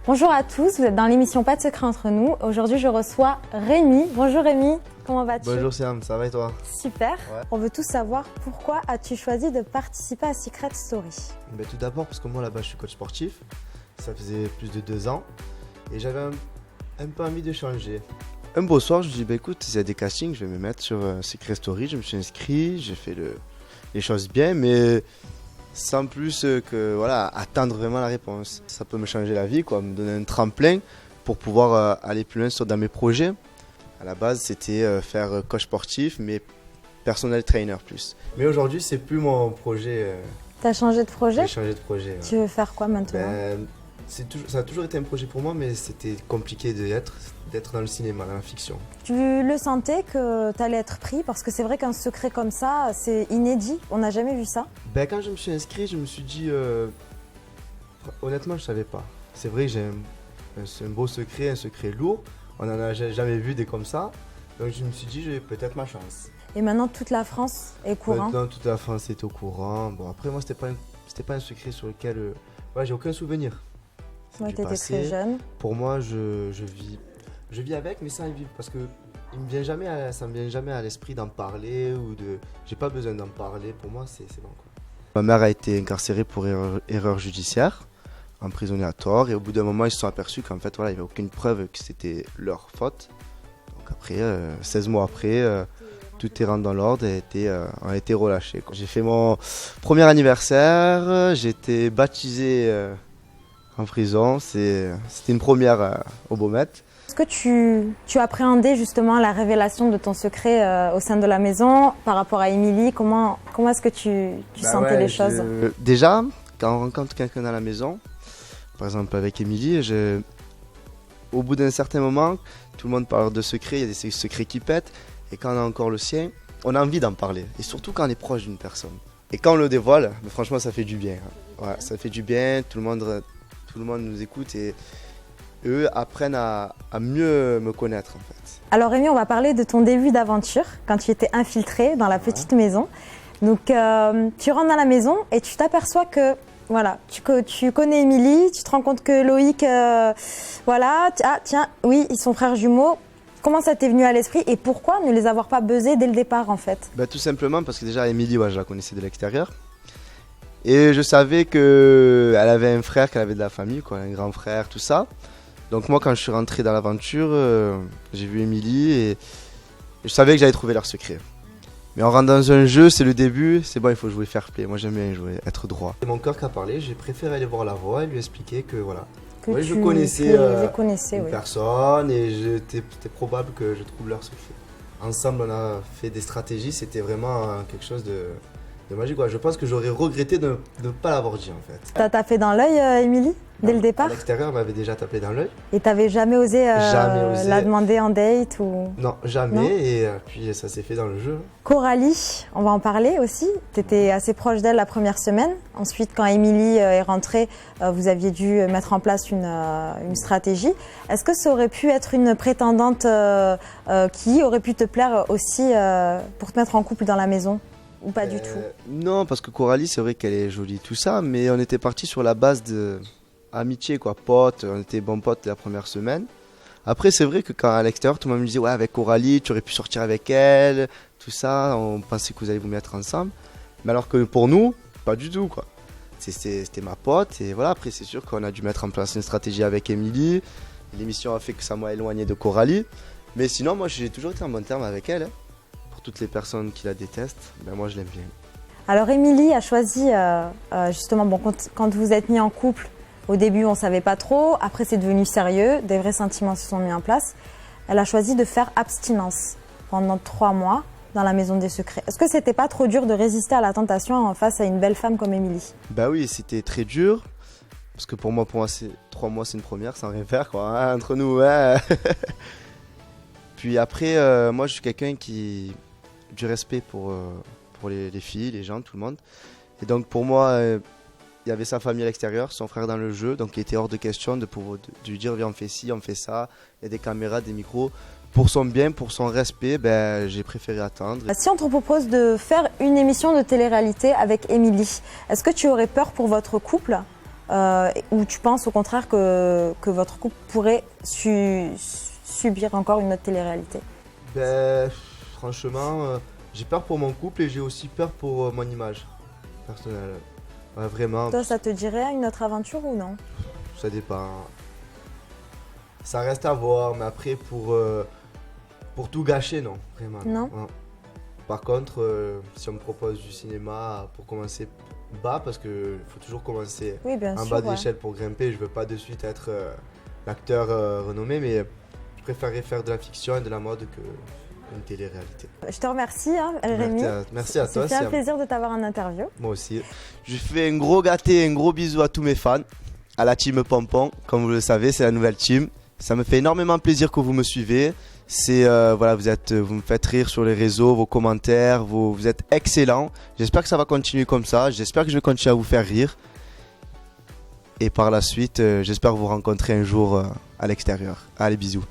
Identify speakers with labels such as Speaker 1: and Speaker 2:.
Speaker 1: Bonjour à tous, vous êtes dans l'émission Pas de secret entre nous. Aujourd'hui, je reçois Rémi. Bonjour Rémi, comment vas-tu?
Speaker 2: Bonjour Siam, ça va et toi?
Speaker 1: Super. Ouais. On veut tous savoir pourquoi as-tu choisi de participer à Secret Story?
Speaker 2: Tout d'abord parce que moi là-bas je suis coach sportif, ça faisait plus de 2 ans et j'avais un peu envie de changer. Un beau soir, je me dis écoute, s'il y a des castings, je vais me mettre sur Secret Story. Je me suis inscrit, j'ai fait les choses bien, mais sans plus que voilà, attendre vraiment la réponse. Ça peut me changer la vie, quoi, me donner un tremplin pour pouvoir aller plus loin dans mes projets. À la base, c'était faire coach sportif, mais personnel trainer plus. Mais aujourd'hui, c'est plus mon projet.
Speaker 1: T'as changé de projet?
Speaker 2: J'ai changé de projet.
Speaker 1: Tu veux faire quoi maintenant?
Speaker 2: Ça a toujours été un projet pour moi, mais c'était compliqué d'être dans le cinéma, dans la fiction.
Speaker 1: Tu le sentais que tu allais être pris? Parce que c'est vrai qu'un secret comme ça, c'est inédit, on n'a jamais vu ça.
Speaker 2: Quand je me suis inscrit, je me suis dit, honnêtement, je ne savais pas. C'est vrai que c'est un beau secret, un secret lourd. On n'en a jamais vu des comme ça. Donc je me suis dit, j'ai peut-être ma chance.
Speaker 1: Et maintenant, toute la France est au courant?
Speaker 2: Maintenant, toute la France est au courant. Bon, après, moi, c'était pas un secret sur lequel j'ai aucun souvenir.
Speaker 1: Ouais, tu étais très jeune.
Speaker 2: Pour moi, je vis avec, mais sans y vivre. Parce que ça me vient jamais à l'esprit d'en parler ou de. J'ai pas besoin d'en parler. Pour moi, c'est bon, quoi. Ma mère a été incarcérée pour erreur judiciaire, emprisonnée à tort. Et au bout d'un moment, ils se sont aperçus qu'en fait, voilà, il n'y avait aucune preuve que c'était leur faute. Donc après, 16 mois après, tout est rentré dans l'ordre et a été relâché. J'ai fait mon premier anniversaire. J'ai été baptisé en prison. C'était une première au Beaumet.
Speaker 1: Est-ce que tu appréhendais justement la révélation de ton secret au sein de la maison par rapport à Émilie? Comment est-ce que tu sentais les choses?
Speaker 2: Déjà, quand on rencontre quelqu'un dans la maison, par exemple avec Émilie, au bout d'un certain moment, tout le monde parle de secrets, il y a des secrets qui pètent, et quand on a encore le sien, on a envie d'en parler, et surtout quand on est proche d'une personne. Et quand on le dévoile, franchement ça fait du bien. Ouais, ça fait du bien, tout le monde nous écoute et eux apprennent à mieux me connaître en fait.
Speaker 1: Alors Rémi, on va parler de ton début d'aventure, quand tu étais infiltré dans la petite maison. Donc tu rentres dans la maison et tu t'aperçois que voilà, tu connais Émilie, tu te rends compte que Loïc, oui, ils sont frères jumeaux. Comment ça t'est venu à l'esprit et pourquoi ne les avoir pas buzzés dès le départ en fait?
Speaker 2: Tout simplement parce que déjà Émilie, je la connaissais de l'extérieur. Et je savais qu'elle avait un frère, qu'elle avait de la famille, quoi, un grand frère, tout ça. Donc moi, quand je suis rentré dans l'aventure, j'ai vu Émilie et je savais que j'allais trouver leur secret. Mais on rentre dans un jeu, c'est le début, c'est bon, il faut jouer fair play. Moi, j'aime bien jouer, être droit. C'est mon cœur qui a parlé, j'ai préféré aller voir la voix et lui expliquer que voilà. Je connaissais une personne et c'était probable que je trouve leur secret. Ensemble, on a fait des stratégies, c'était vraiment quelque chose de magique, quoi. Je pense que j'aurais regretté de ne pas l'avoir dit en fait.
Speaker 1: T'as tapé dans l'œil, Émilie, dès le départ?
Speaker 2: À l'extérieur, elle m'avait déjà tapé dans l'œil.
Speaker 1: Et t'avais jamais osé la demander en date ou...
Speaker 2: Non, jamais. Non. Et puis ça s'est fait dans le jeu.
Speaker 1: Coralie, on va en parler aussi. T'étais assez proche d'elle la première semaine. Ensuite, quand Émilie est rentrée, vous aviez dû mettre en place une stratégie. Est-ce que ça aurait pu être une prétendante qui aurait pu te plaire aussi pour te mettre en couple dans la maison? Ou pas du tout?
Speaker 2: Non, parce que Coralie, c'est vrai qu'elle est jolie, tout ça, mais on était parti sur la base d'amitié, quoi, potes, on était bons potes la première semaine. Après, c'est vrai que quand à l'extérieur, tout le monde me disait, ouais, avec Coralie, tu aurais pu sortir avec elle, tout ça, on pensait que vous alliez vous mettre ensemble. Mais alors que pour nous, pas du tout, quoi. C'était ma pote, et voilà, après, c'est sûr qu'on a dû mettre en place une stratégie avec Émilie. L'émission a fait que ça m'a éloigné de Coralie. Mais sinon, moi, j'ai toujours été en bon terme avec elle, hein. Toutes les personnes qui la détestent, moi je l'aime bien. Alors
Speaker 1: Émilie a choisi, justement, quand vous êtes mis en couple, au début on ne savait pas trop, après c'est devenu sérieux, des vrais sentiments se sont mis en place. Elle a choisi de faire abstinence pendant 3 mois dans la maison des secrets. Est-ce que c'était pas trop dur de résister à la tentation face à une belle femme comme Émilie?
Speaker 2: Oui, c'était très dur, parce que pour moi 3 mois c'est une première, sans rien faire quoi, hein, entre nous. Hein. Puis après, moi je suis quelqu'un qui... du respect pour les filles, les gens, tout le monde. Et donc pour moi, il y avait sa famille à l'extérieur, son frère dans le jeu, donc il était hors de question de lui dire viens on fait ci, on fait ça, il y a des caméras, des micros. Pour son bien, pour son respect, j'ai préféré attendre.
Speaker 1: Si on te propose de faire une émission de télé-réalité avec Émilie, est-ce que tu aurais peur pour votre couple ou tu penses au contraire que votre couple pourrait subir encore une autre télé-réalité?
Speaker 2: Ben, franchement, j'ai peur pour mon couple et j'ai aussi peur pour mon image personnelle. Ouais, vraiment,
Speaker 1: Toi, ça te dirait une autre aventure ou non?
Speaker 2: ça dépend. Ça reste à voir, mais après, pour tout gâcher, non, vraiment.
Speaker 1: Non.
Speaker 2: Ouais. Par contre, si on me propose du cinéma pour commencer bas, parce qu'il faut toujours commencer
Speaker 1: Oui, bien
Speaker 2: en
Speaker 1: sûr.
Speaker 2: bas de
Speaker 1: Ouais.
Speaker 2: l'échelle pour grimper, je veux pas de suite être l'acteur renommé, mais je préférerais faire de la fiction et de la mode qu'une télé-réalité.
Speaker 1: Je te remercie, hein, Rémi.
Speaker 2: Merci à toi.
Speaker 1: C'était un
Speaker 2: c'est
Speaker 1: plaisir de t'avoir en interview.
Speaker 2: Moi aussi. Je fais un gros gâté, un gros bisou à tous mes fans, à la team Pompon. Comme vous le savez, c'est la nouvelle team. Ça me fait énormément plaisir que vous me suivez. Voilà, vous me faites rire sur les réseaux, vos commentaires, vous êtes excellents. J'espère que ça va continuer comme ça. J'espère que je vais continuer à vous faire rire. Et par la suite, j'espère vous rencontrer un jour à l'extérieur. Allez, bisous.